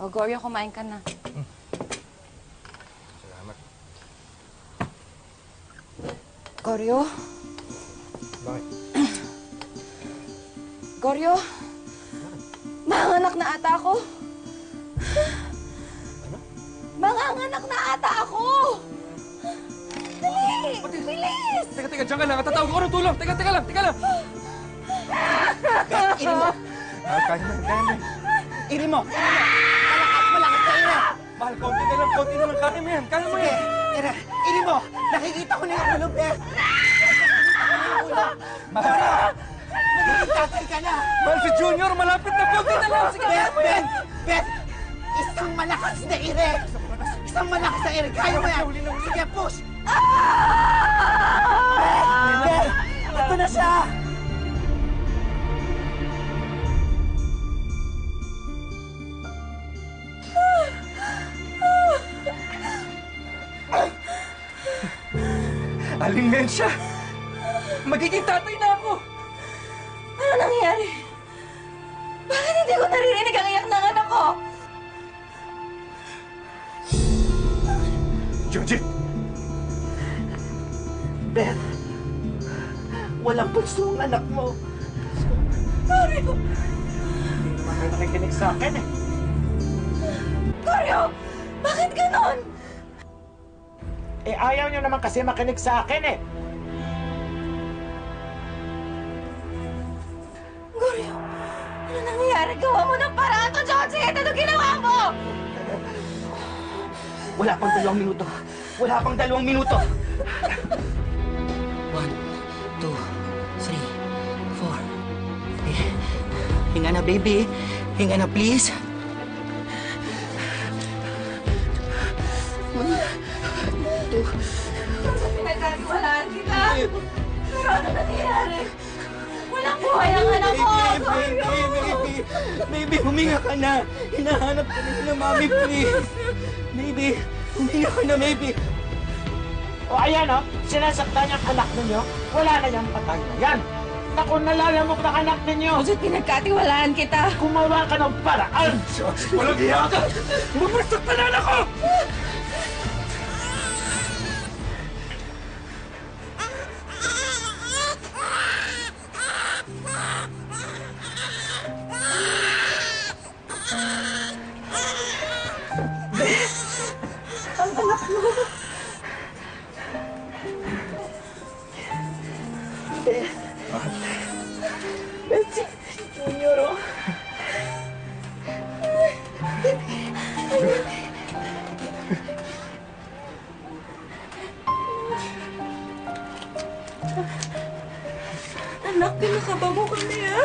O, Goryo, kumain ka na. Salamat. Goryo? Bakit? Goryo? Manganak na ata ako. Ano? Manganganak na ata ako! Dali! Bilis! Teka, dyan ka lang. Tatawag ko ng tulong. Teka lang. Iri mo! Kaya mo. Iri mo! Malakas ka, Iri! Mahal, konti na lang. Kaya mo yan. Iri mo! Nakikita ko na yung ulo, Beth! Mahal, Magkikatay ka na! mahal si Junior. Malapit na. Konti na lang. Sige, Beth! Isang malakas na Iri! Isang malakas na Iri! Kaya mo yan! Sige, push! Beth! Ito na siya! Aling Mensya! Magiging tatay na ako! Ano nangyari? Bakit hindi ko naririnig ang iyak ng anak ko? Junjit! Beth! Walang pulso ang anak mo! Goryo! Hindi naman kayo nakikinig sa akin eh! Goryo! Bakit ganon? Eh, ayaw nyo naman kasi makinig sa akin eh! Goryo! Ano nangyayari? Gawa mo ng paraan to, Joji! Ano ginawa mo? Wala pang 2 minuto! Wala pang 2 minuto! 1, 2, 3, 4. Hinga na, baby. Hinga na, please. Pinagkatiwalaan kita! Pero ano nangyayari? Walang buhay ang anak ko! Goryo! Baby, huminga ka na. Hinahanap ka na mami, please. Baby, huminga ka na, baby. O ayan o, sinasaktan niyang anak ninyo. Wala na niyang patay na yan. Naku, nalalamok na anak ninyo. Joji, pinagkatiwalaan kita! Gumawa ka ng paraan. Walang hiya ka! Mamasaktan na anak ko! Ang anak mo! Beth, si Junior, oh. Anak, pinakaba mo kami, ha?